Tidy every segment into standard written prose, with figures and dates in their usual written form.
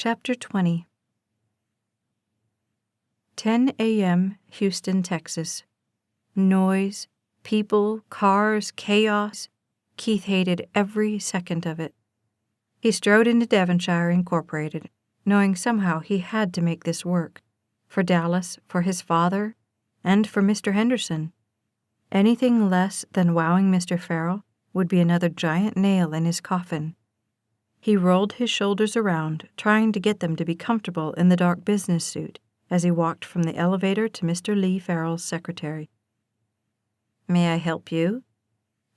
Chapter 20. 10 a.m., Houston, Texas. Noise, people, cars, chaos. Keith hated every second of it. He strode into Devonshire Incorporated, knowing somehow he had to make this work. For Dallas, for his father, and for Mr. Henderson. Anything less than wowing Mr. Farrell would be another giant nail in his coffin. He rolled his shoulders around, trying to get them to be comfortable in the dark business suit as he walked from the elevator to Mr. Lee Farrell's secretary. "May I help you?"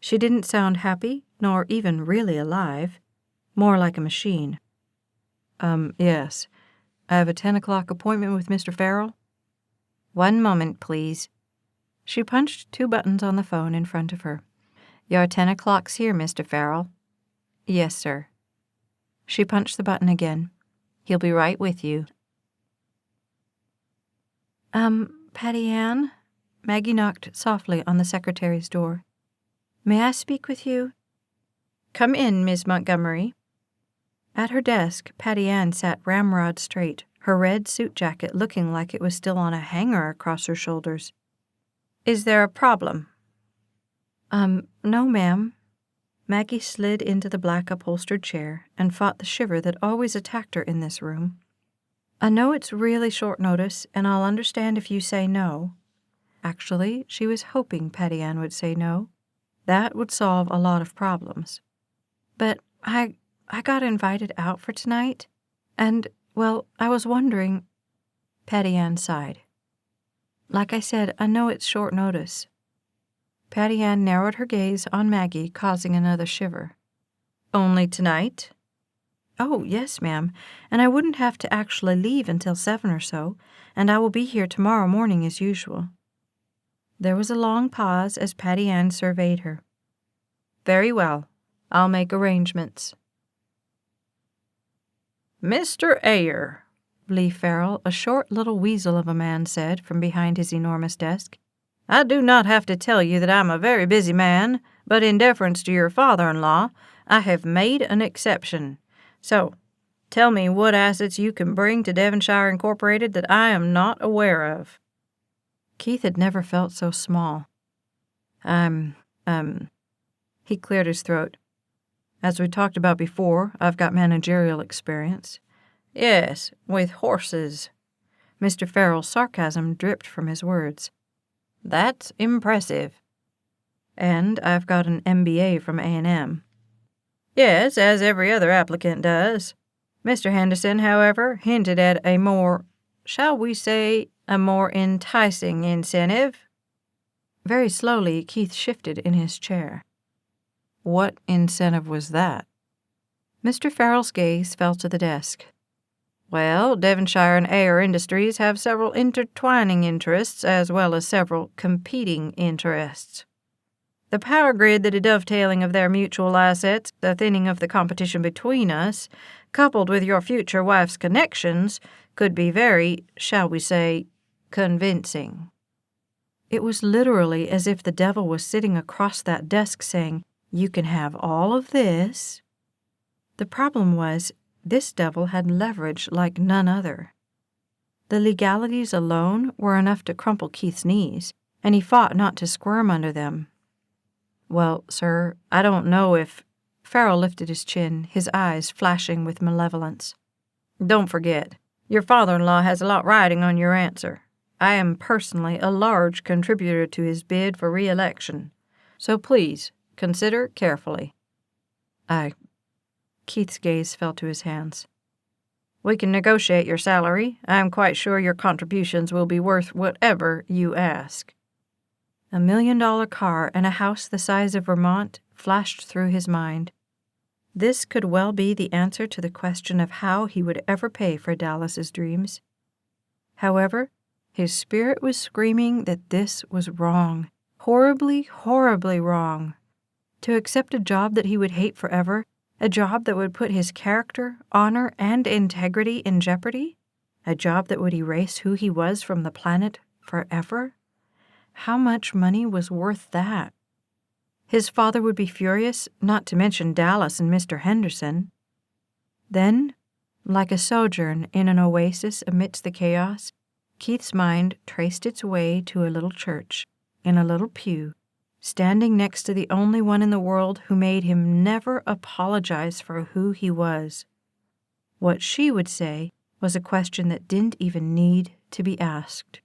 She didn't sound happy, nor even really alive, more like a machine. Yes. I have a 10 o'clock appointment with Mr. Farrell." "One moment, please." She punched 2 buttons on the phone in front of her. "Your 10 o'clock's here, Mr. Farrell." "Yes, sir." She punched the button again. "He'll be right with you." Patty Ann?" Maggie knocked softly on the secretary's door. "May I speak with you?" "Come in, Miss Montgomery." At her desk, Patty Ann sat ramrod straight, her red suit jacket looking like it was still on a hanger across her shoulders. "Is there a problem?" No, ma'am." Maggie slid into the black upholstered chair and fought the shiver that always attacked her in this room. "I know it's really short notice, and I'll understand if you say no." Actually, she was hoping Patty Ann would say no. That would solve a lot of problems. "But I got invited out for tonight, and, well, I was wondering—" Patty Ann sighed. "Like I said, I know it's short notice." Patty Ann narrowed her gaze on Maggie, causing another shiver. "Only tonight?" "Oh, yes, ma'am, and I wouldn't have to actually leave until 7 or so, and I will be here tomorrow morning as usual." There was a long pause as Patty Ann surveyed her. "Very well. I'll make arrangements." "Mr. Ayer," Lee Farrell, a short little weasel of a man, said from behind his enormous desk, "I do not have to tell you that I'm a very busy man, but in deference to your father-in-law, I have made an exception. So, tell me what assets you can bring to Devonshire Incorporated that I am not aware of." Keith had never felt so small. He cleared his throat. "As we talked about before, I've got managerial experience." "Yes, with horses." Mr. Farrell's sarcasm dripped from his words. "That's impressive." "And I've got an MBA from A&M. "Yes, as every other applicant does." Mr. Henderson, however, hinted at a more, shall we say, a more enticing incentive. Very slowly, Keith shifted in his chair. "What incentive was that?" Mr. Farrell's gaze fell to the desk. "Well, Devonshire and Ayer Industries have several intertwining interests as well as several competing interests. The power grid, the dovetailing of their mutual assets, the thinning of the competition between us, coupled with your future wife's connections, could be very, shall we say, convincing." It was literally as if the devil was sitting across that desk saying, "You can have all of this." The problem was, this devil had leverage like none other. The legalities alone were enough to crumple Keith's knees, and he fought not to squirm under them. "Well, sir, I don't know if—" Farrell lifted his chin, his eyes flashing with malevolence. "Don't forget, your father-in-law has a lot riding on your answer. I am personally a large contributor to his bid for re-election. So please, consider carefully." Keith's gaze fell to his hands. "We can negotiate your salary. I am quite sure your contributions will be worth whatever you ask." $1 million car and a house the size of Vermont flashed through his mind. This could well be the answer to the question of how he would ever pay for Dallas's dreams. However, his spirit was screaming that this was wrong, horribly, horribly wrong. To accept a job that he would hate forever, a job that would put his character, honor, and integrity in jeopardy, a job that would erase who he was from the planet forever. How much money was worth that? His father would be furious, not to mention Dallas and Mr. Henderson. Then Like a sojourn in an oasis amidst the chaos, Keith's mind traced its way to a little church, in a little pew, standing next to the only one in the world who made him never apologize for who he was. What she would say was a question that didn't even need to be asked.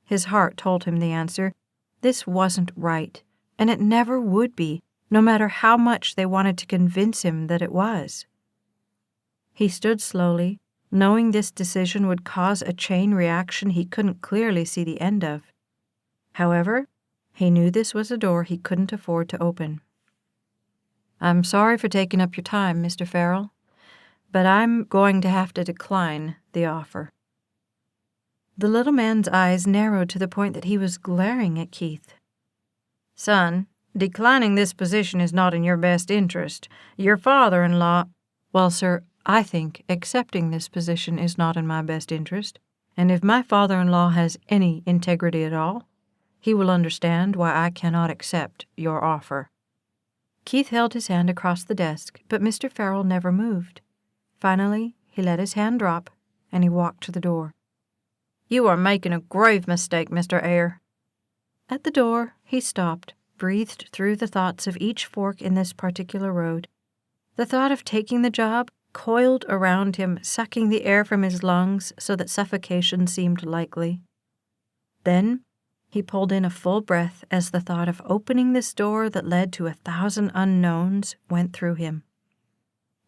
His heart told him the answer. This wasn't right, and it never would be, no matter how much they wanted to convince him that it was. He stood slowly, knowing this decision would cause a chain reaction he couldn't clearly see the end of. However, he knew this was a door he couldn't afford to open. "I'm sorry for taking up your time, Mr. Farrell, but I'm going to have to decline the offer." The little man's eyes narrowed to the point that he was glaring at Keith. "Son, declining this position is not in your best interest. Your father-in-law—" "Well, sir, I think accepting this position is not in my best interest, and if my father-in-law has any integrity at all, he will understand why I cannot accept your offer." Keith held his hand across the desk, but Mr. Farrell never moved. Finally, he let his hand drop, and he walked to the door. "You are making a grave mistake, Mr. Ayer." At the door, he stopped, breathed through the thoughts of each fork in this particular road. The thought of taking the job coiled around him, sucking the air from his lungs so that suffocation seemed likely. Then he pulled in a full breath as the thought of opening this door that led to 1,000 unknowns went through him.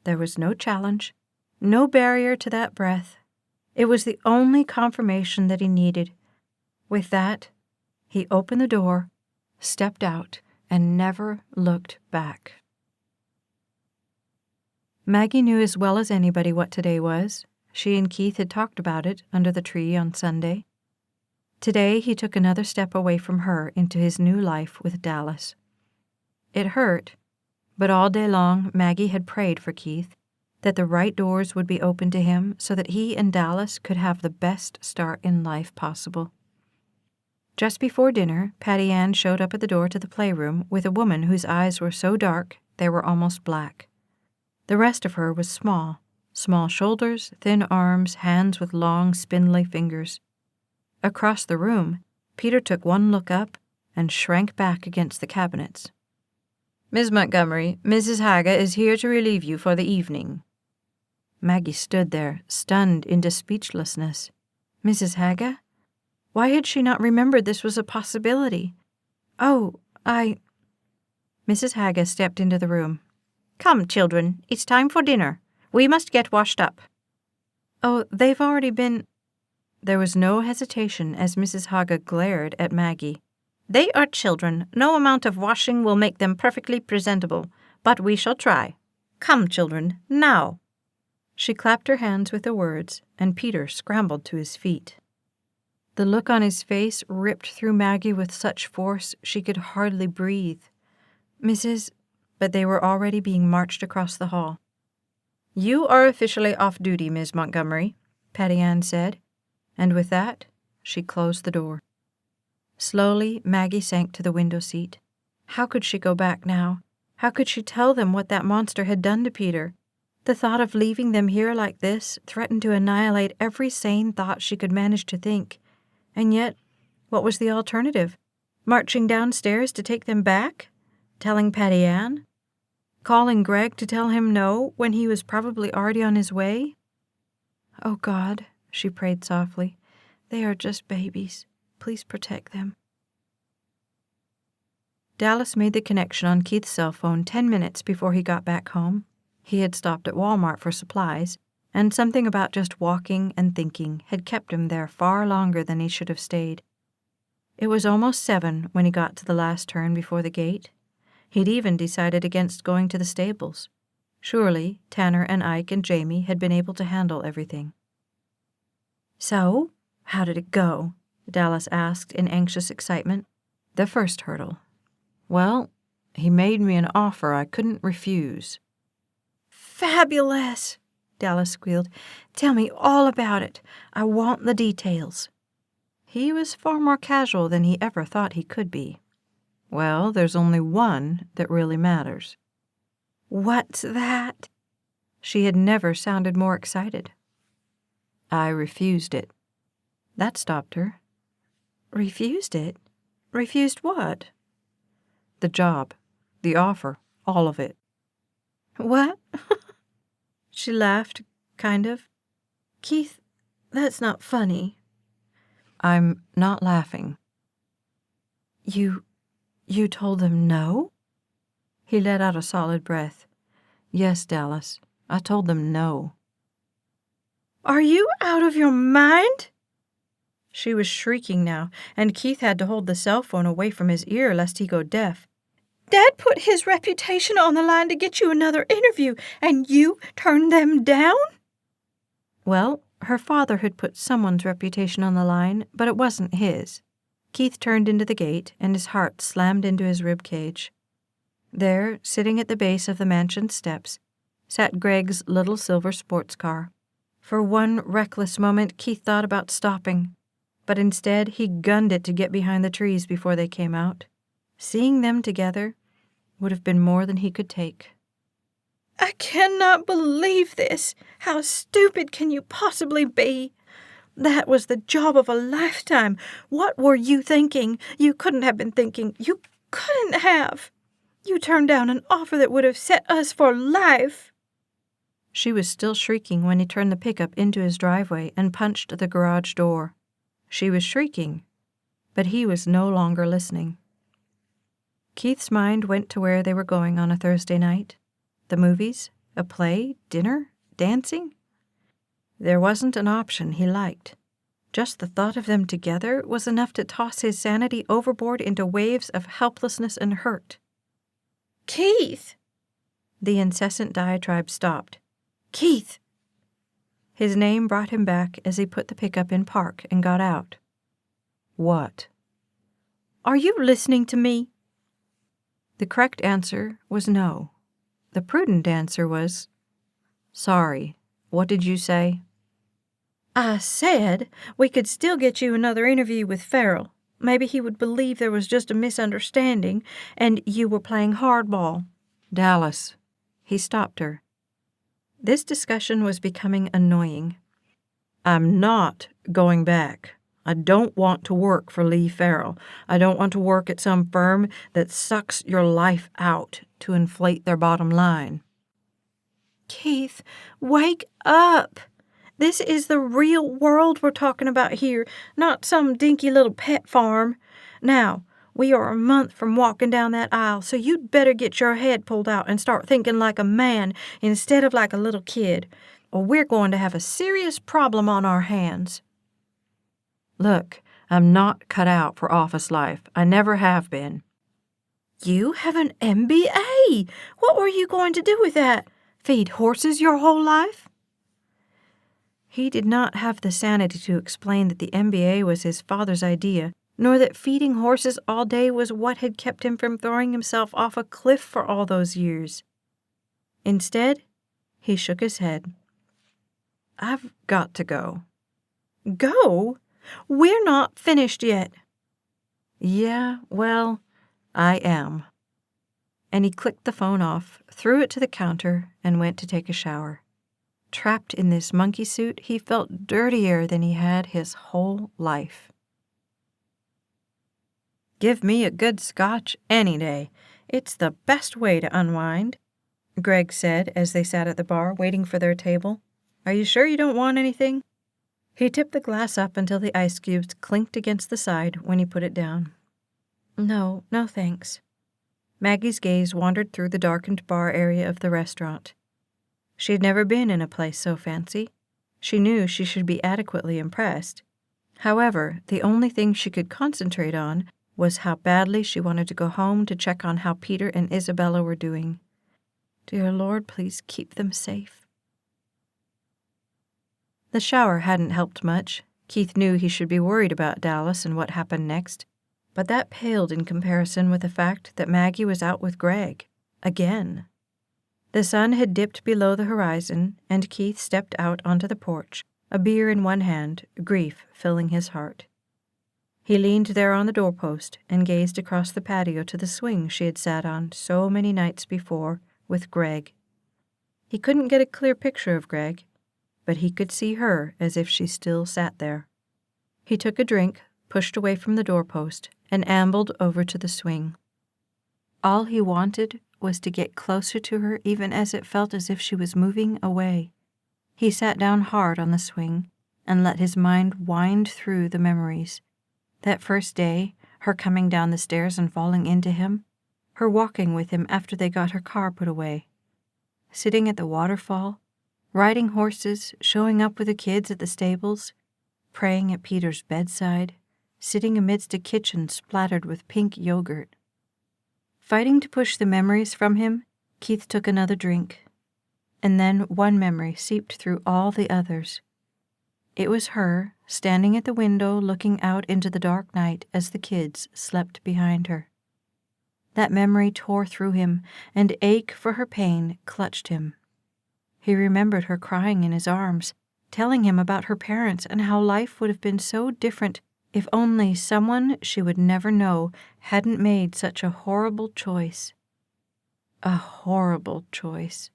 There was no challenge, no barrier to that breath. It was the only confirmation that he needed. With that, he opened the door, stepped out, and never looked back. Maggie knew as well as anybody what today was. She and Keith had talked about it under the tree on Sunday. Today he took another step away from her into his new life with Dallas. It hurt, but all day long Maggie had prayed for Keith, that the right doors would be open to him so that he and Dallas could have the best start in life possible. Just before dinner, Patty Ann showed up at the door to the playroom with a woman whose eyes were so dark they were almost black. The rest of her was small shoulders, thin arms, hands with long, spindly fingers. Across the room, Peter took one look up and shrank back against the cabinets. "Miss Montgomery, Mrs. Haga is here to relieve you for the evening." Maggie stood there, stunned into speechlessness. Mrs. Haga? Why had she not remembered this was a possibility? "Oh, Mrs. Haga stepped into the room. "Come, children, it's time for dinner. We must get washed up." "Oh, they've already been—" There was no hesitation as Mrs. Haga glared at Maggie. "They are children. No amount of washing will make them perfectly presentable, but we shall try. Come, children, now." She clapped her hands with the words, and Peter scrambled to his feet. The look on his face ripped through Maggie with such force she could hardly breathe. But they were already being marched across the hall. "You are officially off duty, Miss Montgomery," Patty Ann said, and with that, she closed the door. Slowly, Maggie sank to the window seat. How could she go back now? How could she tell them what that monster had done to Peter? The thought of leaving them here like this threatened to annihilate every sane thought she could manage to think. And yet, what was the alternative? Marching downstairs to take them back? Telling Patty Ann? Calling Greg to tell him no when he was probably already on his way? "Oh God," she prayed softly, "they are just babies. Please protect them." Dallas made the connection on Keith's cell phone 10 minutes before he got back home. He had stopped at Walmart for supplies, and something about just walking and thinking had kept him there far longer than he should have stayed. It was almost 7 when he got to the last turn before the gate. He'd even decided against going to the stables. Surely Tanner and Ike and Jamie had been able to handle everything. "So, how did it go?" Dallas asked in anxious excitement. "The first hurdle." "Well, he made me an offer I couldn't refuse." "Fabulous!" Dallas squealed. "Tell me all about it. I want the details." He was far more casual than he ever thought he could be. "Well, there's only one that really matters." "What's that?" She had never sounded more excited. I refused it. That stopped her. Refused it? Refused what? The job, the offer, all of it. What? She laughed, kind of. Keith, that's not funny. I'm not laughing. You told them no? He let out a solid breath. Yes, Dallas, I told them no. Are you out of your mind? She was shrieking now, and Keith had to hold the cell phone away from his ear lest he go deaf. Dad put his reputation on the line to get you another interview, and you turned them down? Well, her father had put someone's reputation on the line, but it wasn't his. Keith turned into the gate, and his heart slammed into his rib cage. There, sitting at the base of the mansion steps, sat Greg's little silver sports car. For one reckless moment, Keith thought about stopping, but instead he gunned it to get behind the trees before they came out. Seeing them together would have been more than he could take. I cannot believe this. How stupid can you possibly be? That was the job of a lifetime. What were you thinking? You couldn't have been thinking. You couldn't have. You turned down an offer that would have set us for life. She was still shrieking when he turned the pickup into his driveway and punched the garage door. She was shrieking, but he was no longer listening. Keith's mind went to where they were going on a Thursday night. The movies, a play, dinner, dancing. There wasn't an option he liked. Just the thought of them together was enough to toss his sanity overboard into waves of helplessness and hurt. Keith! The incessant diatribe stopped. Keith! His name brought him back as he put the pickup in park and got out. What? Are you listening to me? The correct answer was no. The prudent answer was, sorry, what did you say? I said we could still get you another interview with Farrell. Maybe he would believe there was just a misunderstanding and you were playing hardball. Dallas. He stopped her. This discussion was becoming annoying. I'm not going back. I don't want to work for Lee Farrell. I don't want to work at some firm that sucks your life out to inflate their bottom line. Keith, wake up. This is the real world we're talking about here, not some dinky little pet farm. Now, we are a month from walking down that aisle, so you'd better get your head pulled out and start thinking like a man instead of like a little kid, or we're going to have a serious problem on our hands. Look, I'm not cut out for office life. I never have been. You have an MBA. What were you going to do with that? Feed horses your whole life? He did not have the sanity to explain that the MBA was his father's idea, nor that feeding horses all day was what had kept him from throwing himself off a cliff for all those years. Instead, he shook his head. I've got to go. Go? We're not finished yet. Yeah, well, I am. And he clicked the phone off, threw it to the counter, and went to take a shower. Trapped in this monkey suit, he felt dirtier than he had his whole life. Give me a good scotch any day. It's the best way to unwind, Greg said as they sat at the bar waiting for their table. Are you sure you don't want anything? He tipped the glass up until the ice cubes clinked against the side when he put it down. No thanks. Maggie's gaze wandered through the darkened bar area of the restaurant. She had never been in a place so fancy. She knew she should be adequately impressed. However, the only thing she could concentrate on was how badly she wanted to go home to check on how Peter and Isabella were doing. Dear Lord, please keep them safe. The shower hadn't helped much. Keith knew he should be worried about Dallas and what happened next, but that paled in comparison with the fact that Maggie was out with Greg. Again. The sun had dipped below the horizon, and Keith stepped out onto the porch, a beer in one hand, grief filling his heart. He leaned there on the doorpost and gazed across the patio to the swing she had sat on so many nights before with Greg. He couldn't get a clear picture of Greg, but he could see her as if she still sat there. He took a drink, pushed away from the doorpost, and ambled over to the swing. All he wanted was to get closer to her, even as it felt as if she was moving away. He sat down hard on the swing and let his mind wind through the memories. That first day, her coming down the stairs and falling into him, her walking with him after they got her car put away, sitting at the waterfall, riding horses, showing up with the kids at the stables, praying at Peter's bedside, sitting amidst a kitchen splattered with pink yogurt. Fighting to push the memories from him, Keith took another drink, and then one memory seeped through all the others. It was her, standing at the window looking out into the dark night as the kids slept behind her. That memory tore through him, and ache for her pain clutched him. He remembered her crying in his arms, telling him about her parents and how life would have been so different if only someone she would never know hadn't made such a horrible choice. A horrible choice.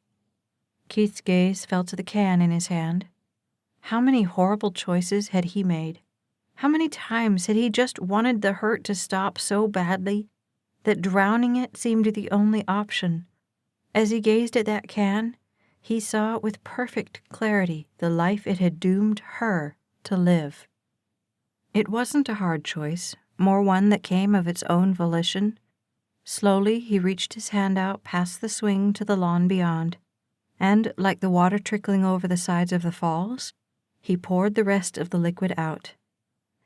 Keith's gaze fell to the can in his hand. How many horrible choices had he made? How many times had he just wanted the hurt to stop so badly that drowning it seemed the only option? As he gazed at that can, he saw with perfect clarity the life it had doomed her to live. It wasn't a hard choice, more one that came of its own volition. Slowly he reached his hand out past the swing to the lawn beyond, and, like the water trickling over the sides of the falls, he poured the rest of the liquid out.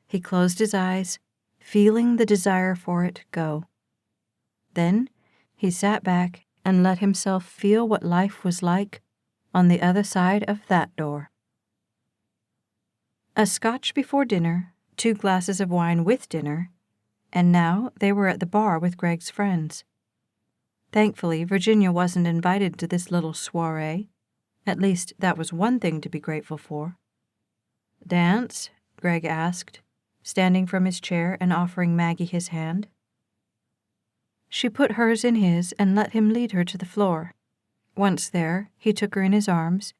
He closed his eyes, feeling the desire for it go. Then he sat back and let himself feel what life was like on the other side of that door. A scotch before dinner, 2 glasses of wine with dinner, and now they were at the bar with Greg's friends. Thankfully, Virginia wasn't invited to this little soiree. At least, that was one thing to be grateful for. "Dance?" Greg asked, standing from his chair and offering Maggie his hand. She put hers in his and let him lead her to the floor. Once there, he took her in his arms,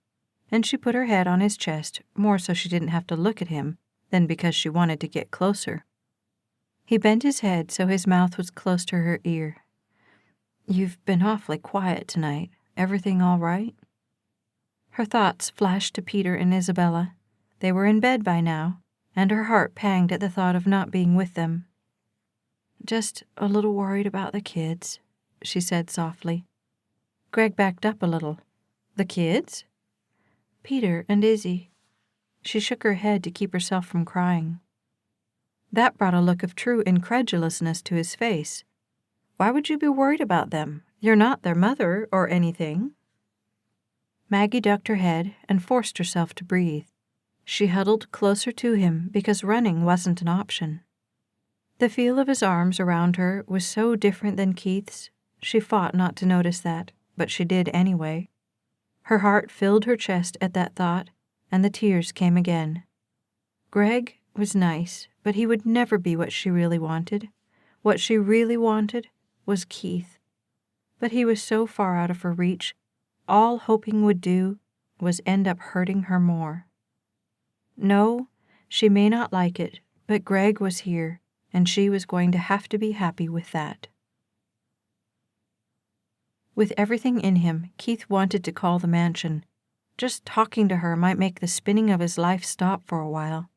and she put her head on his chest, more so she didn't have to look at him than because she wanted to get closer. He bent his head so his mouth was close to her ear. "You've been awfully quiet tonight. Everything all right?" Her thoughts flashed to Peter and Isabella. They were in bed by now, and her heart panged at the thought of not being with them. "Just a little worried about the kids," she said softly. Greg backed up a little. "The kids?" "Peter and Izzy." She shook her head to keep herself from crying. That brought a look of true incredulousness to his face. "Why would you be worried about them? You're not their mother or anything." Maggie ducked her head and forced herself to breathe. She huddled closer to him because running wasn't an option. The feel of his arms around her was so different than Keith's. She fought not to notice that, but she did anyway. Her heart filled her chest at that thought, and the tears came again. Greg was nice, but he would never be what she really wanted. What she really wanted was Keith. But he was so far out of her reach, all hoping would do was end up hurting her more. No, she may not like it, but Greg was here, and she was going to have to be happy with that. With everything in him, Keith wanted to call the mansion. Just talking to her might make the spinning of his life stop for a while.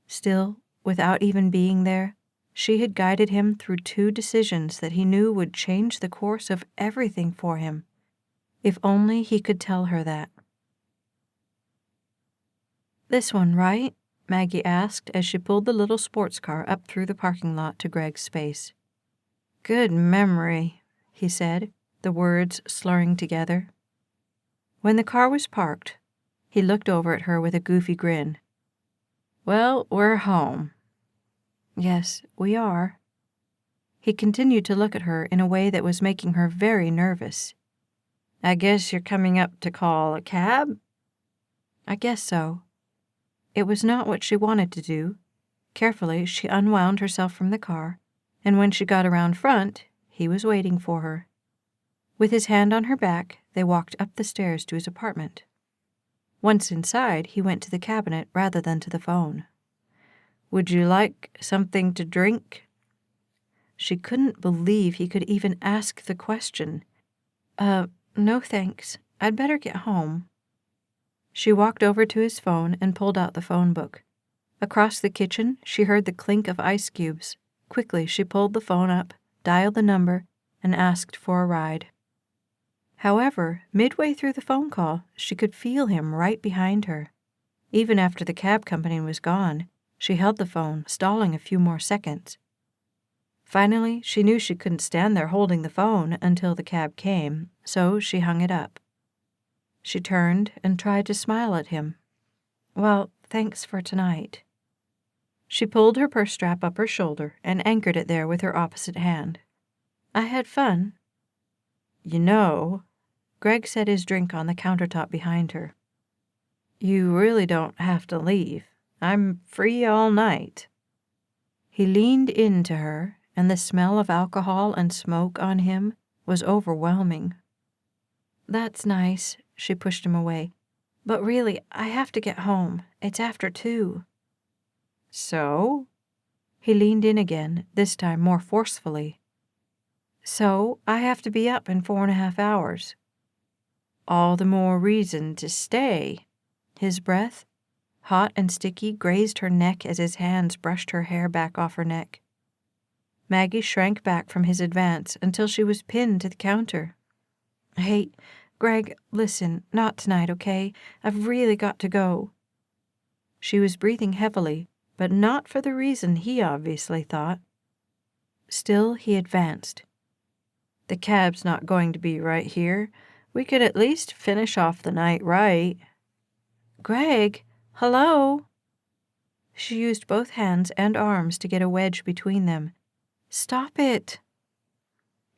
Still, without even being there, she had guided him through 2 decisions that he knew would change the course of everything for him. If only he could tell her that. "This one, right?" Maggie asked as she pulled the little sports car up through the parking lot to Greg's space. "Good memory," he said, the words slurring together. When the car was parked, he looked over at her with a goofy grin. "Well, we're home." "Yes, we are." He continued to look at her in a way that was making her very nervous. "I guess you're coming up to call a cab?" "I guess so." It was not what she wanted to do. Carefully, she unwound herself from the car, and when she got around front, he was waiting for her. With his hand on her back, they walked up the stairs to his apartment. Once inside, he went to the cabinet rather than to the phone. "Would you like something to drink?" She couldn't believe he could even ask the question. No thanks. I'd better get home." She walked over to his phone and pulled out the phone book. Across the kitchen, she heard the clink of ice cubes. Quickly, she pulled the phone up, dialed the number, and asked for a ride. However, midway through the phone call, she could feel him right behind her. Even after the cab company was gone, she held the phone, stalling a few more seconds. Finally, she knew she couldn't stand there holding the phone until the cab came, so she hung it up. She turned and tried to smile at him. "Well, thanks for tonight." She pulled her purse strap up her shoulder and anchored it there with her opposite hand. "I had fun." "You know," Greg set his drink on the countertop behind her, "you really don't have to leave. I'm free all night." He leaned into her, and the smell of alcohol and smoke on him was overwhelming. "That's nice," she pushed him away. "But really, I have to get home. It's after 2. "So?" He leaned in again, this time more forcefully. "So, I have to be up in 4.5 hours. "All the more reason to stay." His breath, hot and sticky, grazed her neck as his hands brushed her hair back off her neck. Maggie shrank back from his advance until she was pinned to the counter. "Hey, Greg, listen, not tonight, okay? I've really got to go." She was breathing heavily, but not for the reason he obviously thought. Still, he advanced. "The cab's not going to be right here. We could at least finish off the night right." "Greg, hello?" She used both hands and arms to get a wedge between them. "Stop it."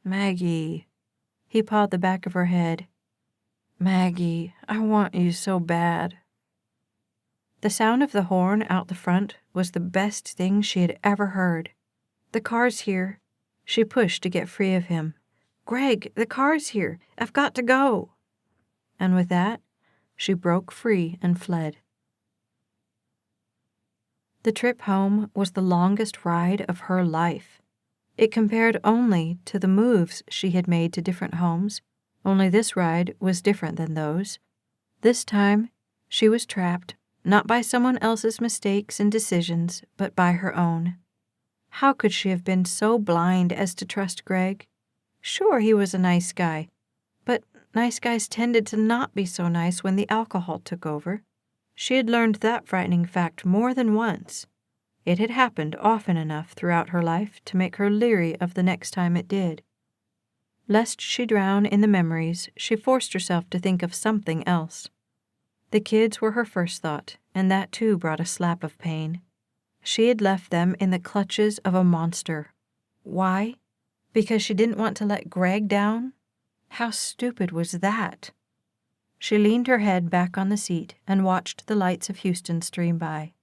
"Maggie." He pawed the back of her head. "Maggie, I want you so bad." The sound of the horn out the front was the best thing she had ever heard. "The car's here." She pushed to get free of him. "Greg, the car's here. I've got to go." And with that, she broke free and fled. The trip home was the longest ride of her life. It compared only to the moves she had made to different homes, only this ride was different than those. This time, she was trapped, not by someone else's mistakes and decisions, but by her own. How could she have been so blind as to trust Greg? Sure, he was a nice guy, but nice guys tended to not be so nice when the alcohol took over. She had learned that frightening fact more than once. It had happened often enough throughout her life to make her leery of the next time it did. Lest she drown in the memories, she forced herself to think of something else. The kids were her first thought, and that too brought a slap of pain. She had left them in the clutches of a monster. Why? Because she didn't want to let Greg down? How stupid was that? She leaned her head back on the seat and watched the lights of Houston stream by.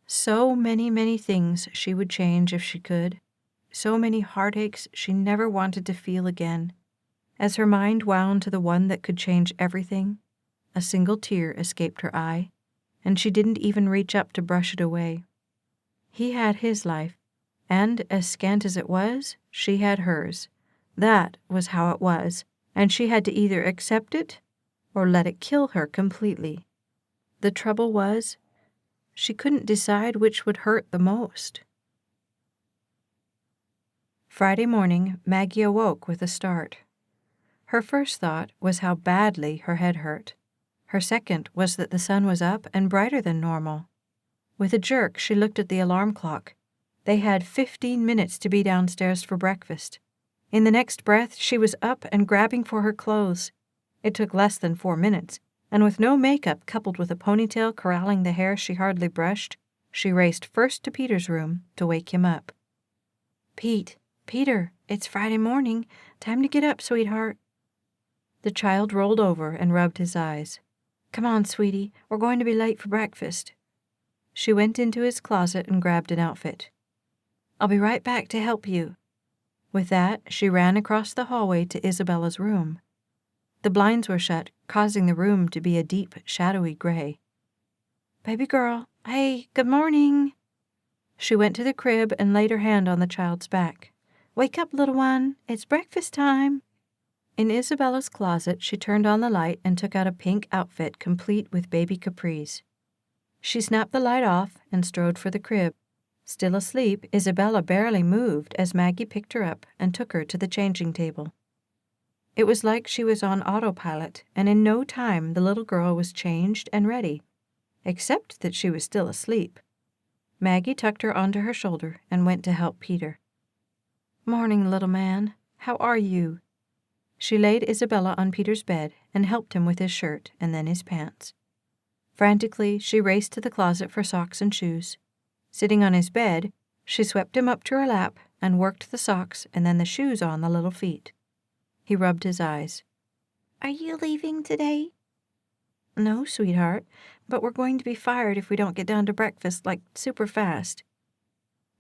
So many, many things she would change if she could. So many heartaches she never wanted to feel again. As her mind wound to the one that could change everything, a single tear escaped her eye, and she didn't even reach up to brush it away. He had his life, and as scant as it was, she had hers. That was how it was, and she had to either accept it or let it kill her completely. The trouble was, she couldn't decide which would hurt the most. Friday morning, Maggie awoke with a start. Her first thought was how badly her head hurt. Her second was that the sun was up and brighter than normal. With a jerk, she looked at the alarm clock. They had 15 minutes to be downstairs for breakfast. In the next breath, she was up and grabbing for her clothes. It took less than 4 minutes, and with no makeup coupled with a ponytail corralling the hair she hardly brushed, she raced first to Peter's room to wake him up. Peter, it's Friday morning. Time to get up, sweetheart." The child rolled over and rubbed his eyes. "Come on, sweetie, we're going to be late for breakfast." She went into his closet and grabbed an outfit. "I'll be right back to help you." With that, she ran across the hallway to Isabella's room. The blinds were shut, causing the room to be a deep, shadowy gray. "Baby girl, hey, good morning." She went to the crib and laid her hand on the child's back. "Wake up, little one. It's breakfast time." In Isabella's closet, she turned on the light and took out a pink outfit complete with baby capris. She snapped the light off and strode for the crib. Still asleep, Isabella barely moved as Maggie picked her up and took her to the changing table. It was like she was on autopilot, and in no time the little girl was changed and ready, except that she was still asleep. Maggie tucked her onto her shoulder and went to help Peter. "Morning, little man. How are you?" She laid Isabella on Peter's bed and helped him with his shirt and then his pants. Frantically, she raced to the closet for socks and shoes. Sitting on his bed, she swept him up to her lap and worked the socks and then the shoes on the little feet. He rubbed his eyes. "Are you leaving today?" "No, sweetheart, but we're going to be fired if we don't get down to breakfast, like, super fast."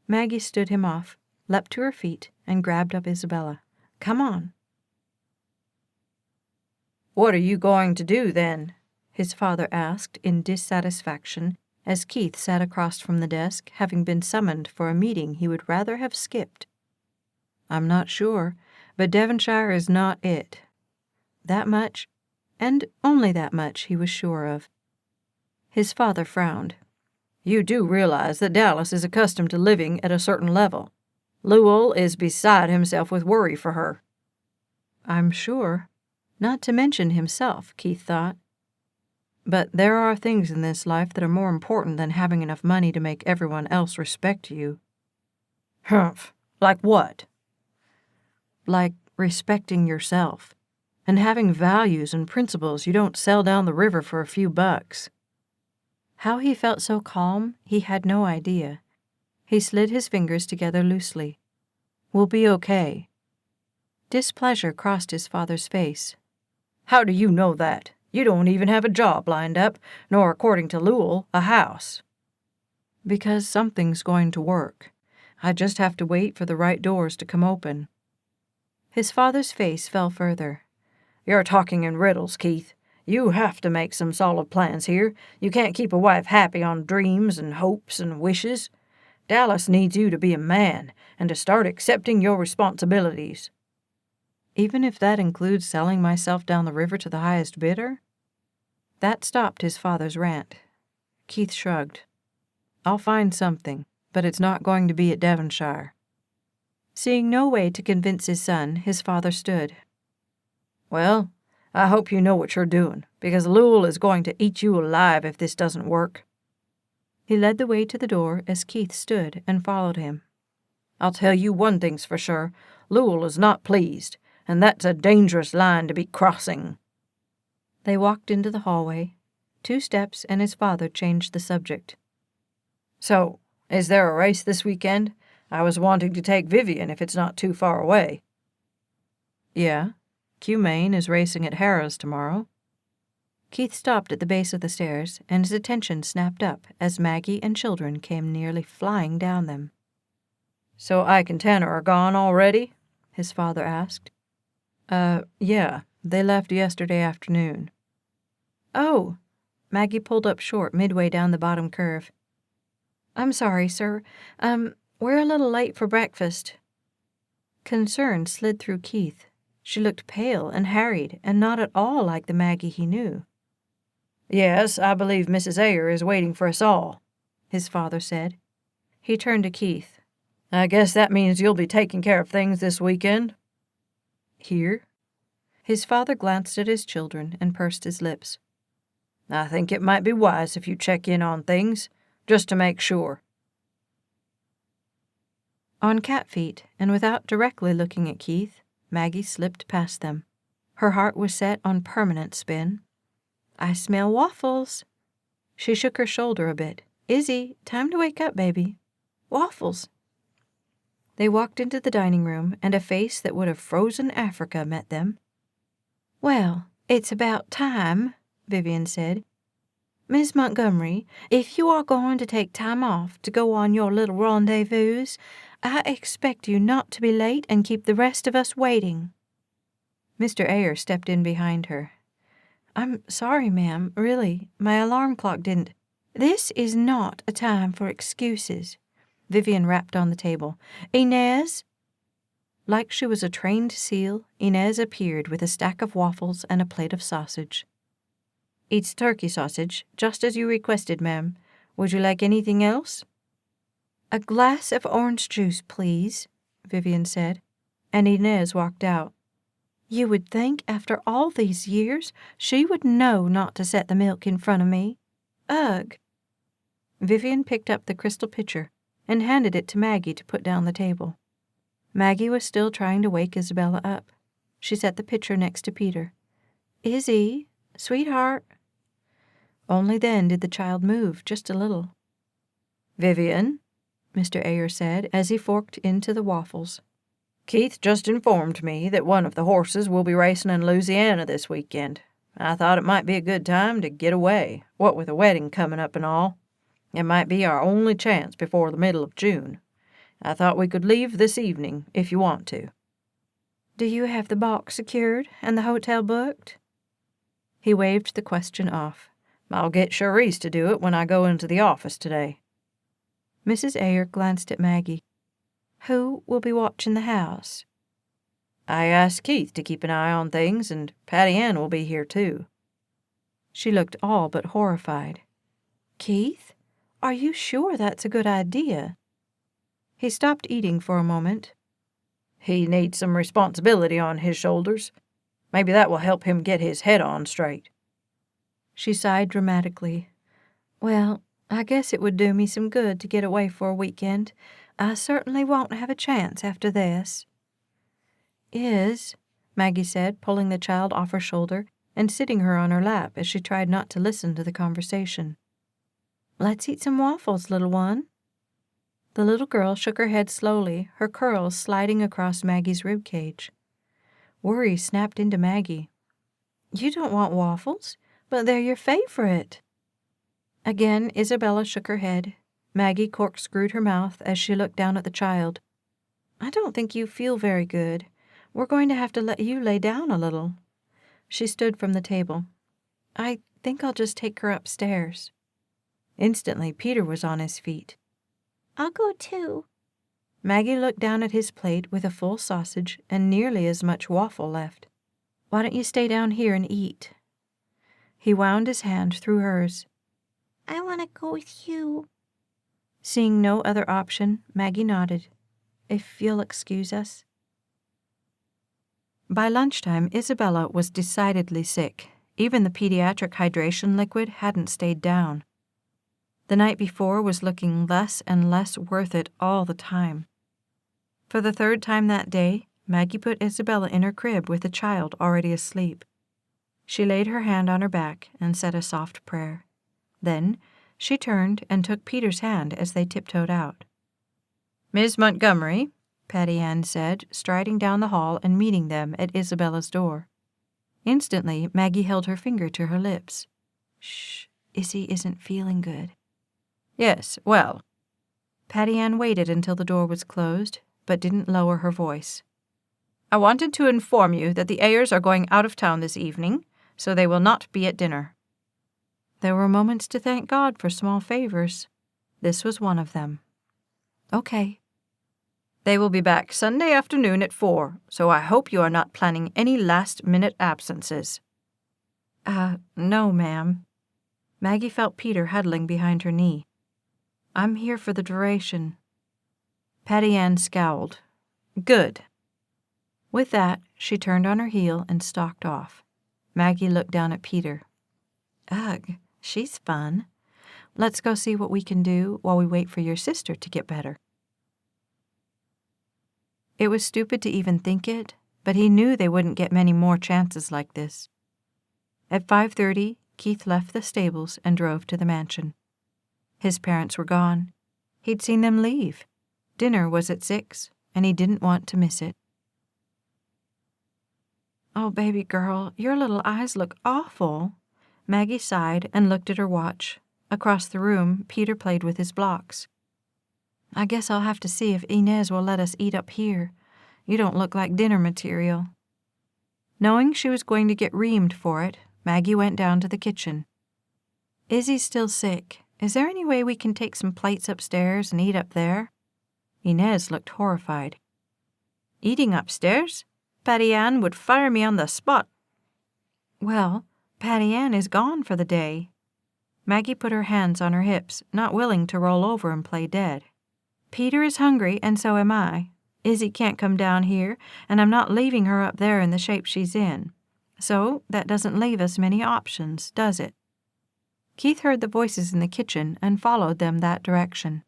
Maggie stood him off, leapt to her feet, and grabbed up Isabella. "Come on." "What are you going to do, then?" his father asked in dissatisfaction as Keith sat across from the desk, having been summoned for a meeting he would rather have skipped. "I'm not sure, but Devonshire is not it." That much, and only that much, he was sure of. His father frowned. "You do realize that Dallas is accustomed to living at a certain level. Lowell is beside himself with worry for her." "I'm sure. Not to mention himself," Keith thought. "But there are things in this life that are more important than having enough money to make everyone else respect you." "Humph. Like what?" "Like respecting yourself, and having values and principles you don't sell down the river for a few bucks." How he felt so calm, he had no idea. He slid his fingers together loosely. "We'll be okay." Displeasure crossed his father's face. "How do you know that? You don't even have a job lined up, nor, according to Lowell, a house." "Because something's going to work. I just have to wait for the right doors to come open." His father's face fell further. "You're talking in riddles, Keith. You have to make some solid plans here. You can't keep a wife happy on dreams and hopes and wishes. Dallas needs you to be a man and to start accepting your responsibilities." "Even if that includes selling myself down the river to the highest bidder?" That stopped his father's rant. Keith shrugged. "I'll find something, but it's not going to be at Devonshire." Seeing no way to convince his son, his father stood. "Well, I hope you know what you're doing, because Lowell is going to eat you alive if this doesn't work." He led the way to the door as Keith stood and followed him. "I'll tell you one thing's for sure. Lowell is not pleased, and that's a dangerous line to be crossing." They walked into the hallway. 2 steps, and his father changed the subject. "So, is there a race this weekend? I was wanting to take Vivian if it's not too far away." "Yeah. Q Main is racing at Harrah's tomorrow." Keith stopped at the base of the stairs, and his attention snapped up as Maggie and children came nearly flying down them. "So Ike and Tanner are gone already?" his father asked. Yeah. They left yesterday afternoon." "Oh." Maggie pulled up short midway down the bottom curve. "I'm sorry, sir. We're a little late for breakfast." Concern slid through Keith. She looked pale and harried, and not at all like the Maggie he knew. "Yes, I believe Mrs. Ayer is waiting for us all," his father said. He turned to Keith. "I guess that means you'll be taking care of things this weekend." "Here?" His father glanced at his children and pursed his lips. "I think it might be wise if you check in on things, just to make sure." On cat feet, and without directly looking at Keith, Maggie slipped past them. Her heart was set on permanent spin. "I smell waffles." She shook her shoulder a bit. "Izzy, time to wake up, baby. Waffles." They walked into the dining room, and a face that would have frozen Africa met them. "Well, it's about time," Vivian said. "Miss Montgomery, if you are going to take time off to go on your little rendezvous, I expect you not to be late and keep the rest of us waiting." Mr. Ayer stepped in behind her. "I'm sorry, ma'am, really. My alarm clock didn't—" "This is not a time for excuses." Vivian rapped on the table. "Inez!" Like she was a trained seal, Inez appeared with a stack of waffles and a plate of sausage. "It's turkey sausage, just as you requested, ma'am. Would you like anything else?" "A glass of orange juice, please," Vivian said, and Inez walked out. You would think after all these years she would know not to set the milk in front of me. Ugh. Vivian picked up the crystal pitcher and handed it to Maggie to put down the table. Maggie was still trying to wake Isabella up. She set the pitcher next to Peter. "Izzy, sweetheart." Only then did the child move, just a little. "Vivian," Mr. Ayer said as he forked into the waffles. "Keith just informed me that one of the horses will be racing in Louisiana this weekend. I thought it might be a good time to get away, what with a wedding coming up and all. It might be our only chance before the middle of June. I thought we could leave this evening, if you want to." "Do you have the box secured and the hotel booked?" He waved the question off. "I'll get Charisse to do it when I go into the office today." Mrs. Ayer glanced at Maggie. "Who will be watching the house?" "I asked Keith to keep an eye on things, and Patty Ann will be here, too." She looked all but horrified. "Keith? Are you sure that's a good idea?" He stopped eating for a moment. "He needs some responsibility on his shoulders. Maybe that will help him get his head on straight." She sighed dramatically. "Well, I guess it would do me some good to get away for a weekend. I certainly won't have a chance after this." Maggie said, pulling the child off her shoulder and sitting her on her lap as she tried not to listen to the conversation. "Let's eat some waffles, little one." The little girl shook her head slowly, her curls sliding across Maggie's rib cage. Worry snapped into Maggie. "You don't want waffles, but they're your favorite." Again, Isabella shook her head. Maggie corkscrewed her mouth as she looked down at the child. "I don't think you feel very good. We're going to have to let you lay down a little." She stood from the table. "I think I'll just take her upstairs." Instantly, Peter was on his feet. "I'll go too." Maggie looked down at his plate with a full sausage and nearly as much waffle left. "Why don't you stay down here and eat?" He wound his hand through hers. "I want to go with you." Seeing no other option, Maggie nodded. "If you'll excuse us." By lunchtime, Isabella was decidedly sick. Even the pediatric hydration liquid hadn't stayed down. The night before was looking less and less worth it all the time. For the third time that day, Maggie put Isabella in her crib with the child already asleep. She laid her hand on her back and said a soft prayer. Then she turned and took Peter's hand as they tiptoed out. "Miss Montgomery," Patty Ann said, striding down the hall and meeting them at Isabella's door. Instantly, Maggie held her finger to her lips. "Shh, Izzy isn't feeling good." "Yes, well." Patty Ann waited until the door was closed, but didn't lower her voice. "I wanted to inform you that the Ayers are going out of town this evening, so they will not be at dinner." There were moments to thank God for small favors. This was one of them. "Okay." "They will be back Sunday afternoon at 4, so I hope you are not planning any last-minute absences." No, ma'am." Maggie felt Peter huddling behind her knee. "I'm here for the duration." Patty Ann scowled. "Good." With that, she turned on her heel and stalked off. Maggie looked down at Peter. "Ugh, she's fun. Let's go see what we can do while we wait for your sister to get better." It was stupid to even think it, but he knew they wouldn't get many more chances like this. At 5:30, Keith left the stables and drove to the mansion. His parents were gone. He'd seen them leave. Dinner was at 6, and he didn't want to miss it. "Oh, baby girl, your little eyes look awful." Maggie sighed and looked at her watch. Across the room, Peter played with his blocks. I guess I'll have to see if Inez will let us eat up here. You don't look like dinner material." Knowing she was going to get reamed for it, Maggie went down to the kitchen. "Izzy's still sick. Is there any way we can take some plates upstairs and eat up there?" Inez looked horrified. "Eating upstairs? Patty Ann would fire me on the spot." "Well, Patty Ann is gone for the day." Maggie put her hands on her hips, not willing to roll over and play dead. "Peter is hungry, and so am I. Izzy can't come down here, and I'm not leaving her up there in the shape she's in. So that doesn't leave us many options, does it?" Keith heard the voices in the kitchen and followed them that direction.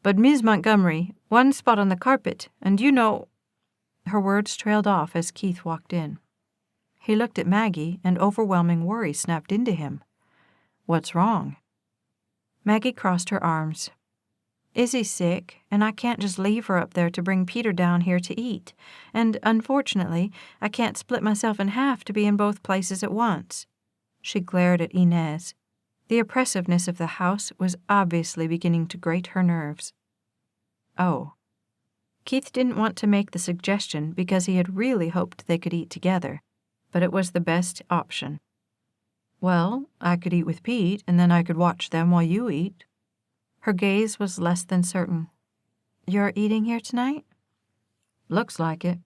"But Miss Montgomery, one spot on the carpet, and you know—" Her words trailed off as Keith walked in. He looked at Maggie, and overwhelming worry snapped into him. "What's wrong?" Maggie crossed her arms. "Izzy's sick, and I can't just leave her up there to bring Peter down here to eat. And, unfortunately, I can't split myself in half to be in both places at once." She glared at Inez. The oppressiveness of the house was obviously beginning to grate her nerves. "Oh." Keith didn't want to make the suggestion because he had really hoped they could eat together, but it was the best option. "Well, I could eat with Pete, and then I could watch them while you eat." Her gaze was less than certain. "You're eating here tonight?" "Looks like it."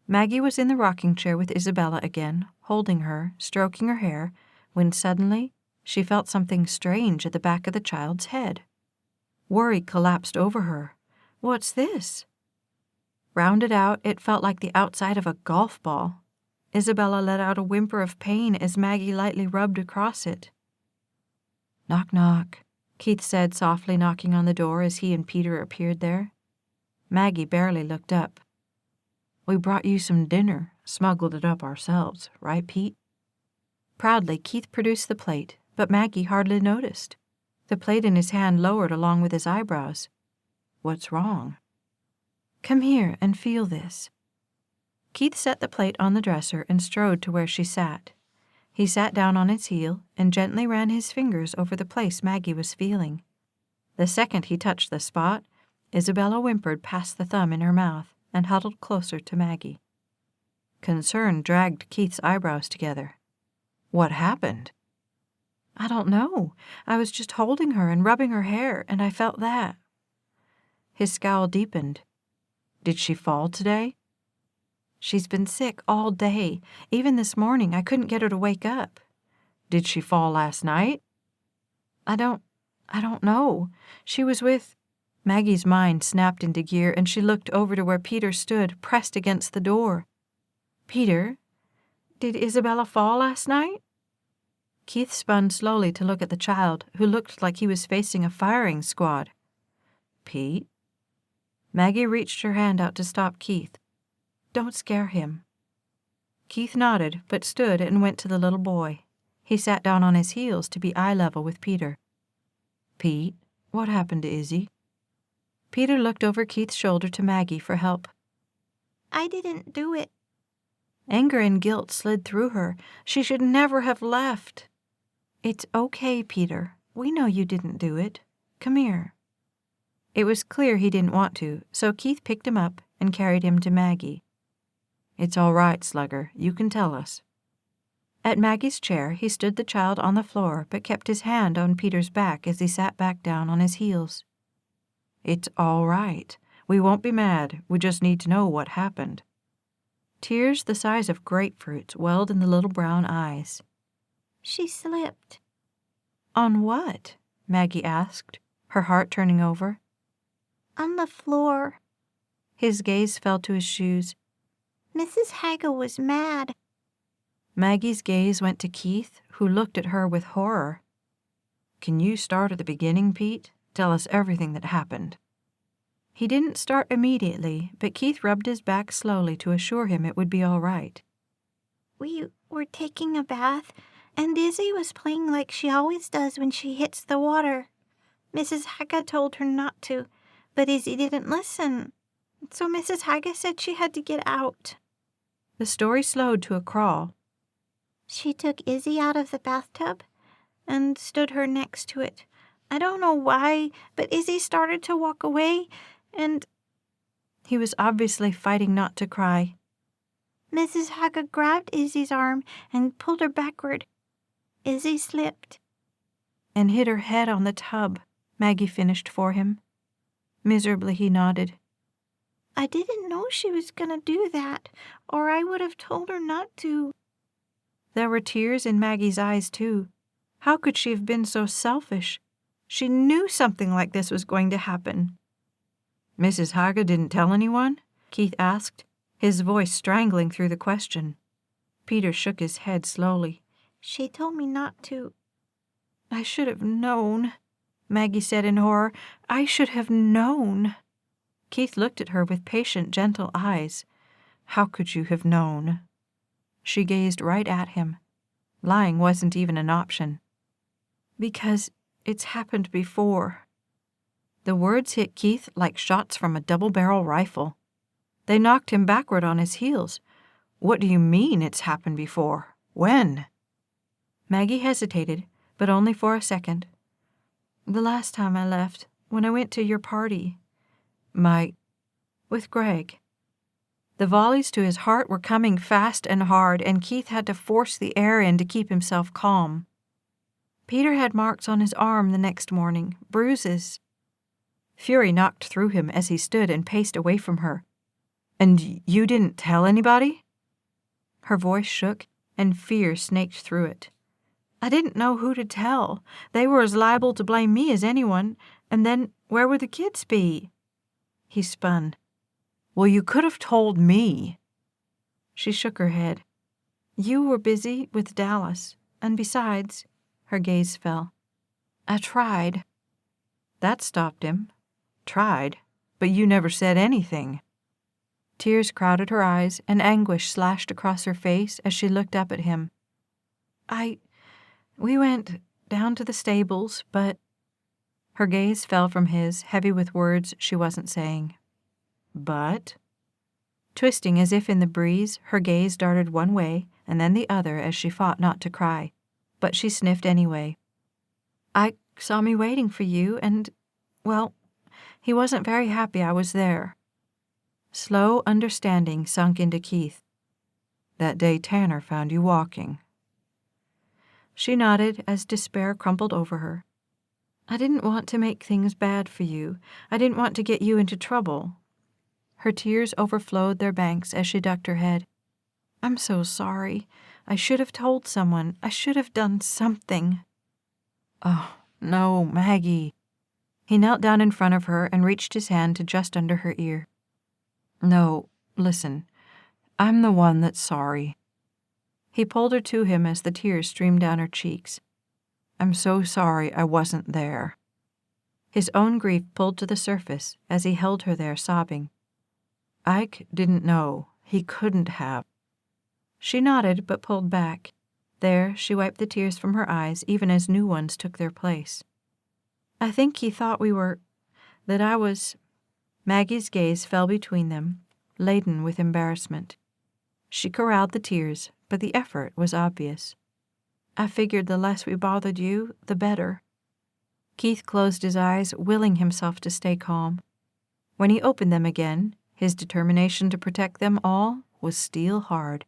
Maggie was in the rocking chair with Isabella again, holding her, stroking her hair, when suddenly she felt something strange at the back of the child's head. Worry collapsed over her. "What's this?" Rounded out, it felt like the outside of a golf ball. Isabella let out a whimper of pain as Maggie lightly rubbed across it. "Knock, knock," Keith said, softly knocking on the door as he and Peter appeared there. Maggie barely looked up. "We brought you some dinner, smuggled it up ourselves, right, Pete?" Proudly, Keith produced the plate, but Maggie hardly noticed. The plate in his hand lowered along with his eyebrows. "What's wrong?" "Come here and feel this." Keith set the plate on the dresser and strode to where she sat. He sat down on its heel and gently ran his fingers over the place Maggie was feeling. The second he touched the spot, Isabella whimpered past the thumb in her mouth and huddled closer to Maggie. Concern dragged Keith's eyebrows together. "What happened?" "I don't know. I was just holding her and rubbing her hair, and I felt that." His scowl deepened. "Did she fall today?" "She's been sick all day. Even this morning, I couldn't get her to wake up." "Did she fall last night?" I don't know. She was with—" Maggie's mind snapped into gear, and she looked over to where Peter stood, pressed against the door. "Peter, did Isabella fall last night?" Keith spun slowly to look at the child, who looked like he was facing a firing squad. "Pete?" Maggie reached her hand out to stop Keith. "Don't scare him." Keith nodded, but stood and went to the little boy. He sat down on his heels to be eye level with Peter. "Pete, what happened to Izzy?" Peter looked over Keith's shoulder to Maggie for help. "I didn't do it." Anger and guilt slid through her. She should never have left. "It's okay, Peter. We know you didn't do it. Come here." It was clear he didn't want to, so Keith picked him up and carried him to Maggie. "It's all right, Slugger. You can tell us." At Maggie's chair, he stood the child on the floor but kept his hand on Peter's back as he sat back down on his heels. "It's all right. We won't be mad. We just need to know what happened." Tears the size of grapefruits welled in the little brown eyes. "She slipped." "On what?" Maggie asked, her heart turning over. "On the floor." His gaze fell to his shoes. "Mrs. Haga was mad." Maggie's gaze went to Keith, who looked at her with horror. "Can you start at the beginning, Pete? Tell us everything that happened." He didn't start immediately, but Keith rubbed his back slowly to assure him it would be all right. "We were taking a bath, and Izzy was playing like she always does when she hits the water. Mrs. Haga told her not to, but Izzy didn't listen. So Mrs. Haga said she had to get out." The story slowed to a crawl. "She took Izzy out of the bathtub and stood her next to it I don't know why, but Izzy started to walk away, and He was obviously fighting not to cry. Mrs. Haga grabbed Izzy's arm and pulled her backward. Izzy slipped. And hit her head on the tub, Maggie finished for him. Miserably he nodded. I didn't know she was going to do that, or I would have told her not to. There were tears in Maggie's eyes, too. How could she have been so selfish? She knew something like this was going to happen. Mrs. Haga didn't tell anyone? Keith asked, his voice strangling through the question. Peter shook his head slowly. She told me not to. I should have known, Maggie said in horror. I should have known. Keith looked at her with patient, gentle eyes. How could you have known? She gazed right at him. Lying wasn't even an option. Because it's happened before. The words hit Keith like shots from a double-barrel rifle. They knocked him backward on his heels. What do you mean it's happened before? When? Maggie hesitated, but only for a second. The last time I left, when I went to your party. With Greg. The volleys to his heart were coming fast and hard, and Keith had to force the air in to keep himself calm. Peter had marks on his arm the next morning, bruises. Fury knocked through him as he stood and paced away from her. And you didn't tell anybody? Her voice shook, and fear snaked through it. I didn't know who to tell. They were as liable to blame me as anyone, and then where would the kids be? He spun. Well, you could have told me. She shook her head. You were busy with Dallas, and besides, her gaze fell. I tried. That stopped him. Tried, but you never said anything. Tears crowded her eyes, and anguish slashed across her face as she looked up at him. We went down to the stables, but... Her gaze fell from his, heavy with words she wasn't saying. But? Twisting as if in the breeze, her gaze darted one way and then the other as she fought not to cry, but she sniffed anyway. I saw me waiting for you, and, well, he wasn't very happy I was there. Slow understanding sunk into Keith. That day Tanner found you walking. She nodded as despair crumpled over her. I didn't want to make things bad for you. I didn't want to get you into trouble. Her tears overflowed their banks as she ducked her head. I'm so sorry. I should have told someone. I should have done something. Oh, no, Maggie. He knelt down in front of her and reached his hand to just under her ear. No, listen. I'm the one that's sorry. He pulled her to him as the tears streamed down her cheeks. I'm so sorry I wasn't there. His own grief pulled to the surface as he held her there sobbing. Ike didn't know. He couldn't have. She nodded but pulled back. There she wiped the tears from her eyes even as new ones took their place. I think he thought that I was... Maggie's gaze fell between them, laden with embarrassment. She corralled the tears, but the effort was obvious. I figured the less we bothered you, the better. Keith closed his eyes, willing himself to stay calm. When he opened them again, his determination to protect them all was steel hard.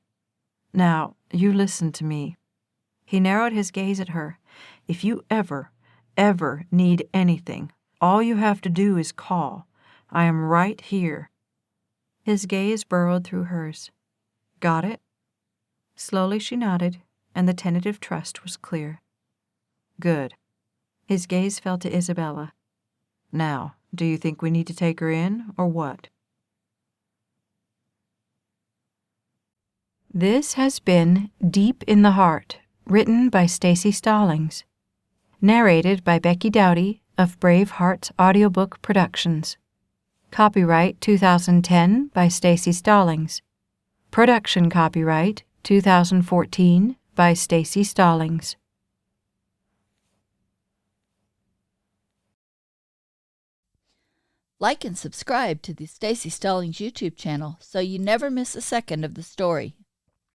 Now, you listen to me. He narrowed his gaze at her. If you ever need anything, all you have to do is call. I am right here. His gaze burrowed through hers. Got it? Slowly she nodded, and the tentative trust was clear. Good. His gaze fell to Isabella. Now, do you think we need to take her in, or what? This has been Deep in the Heart, written by Staci Stallings. Narrated by Becky Dowdy of Brave Hearts Audiobook Productions. Copyright 2010 by Staci Stallings. Production copyright 2014 by Staci Stallings. Like and subscribe to the Staci Stallings YouTube channel so you never miss a second of the story.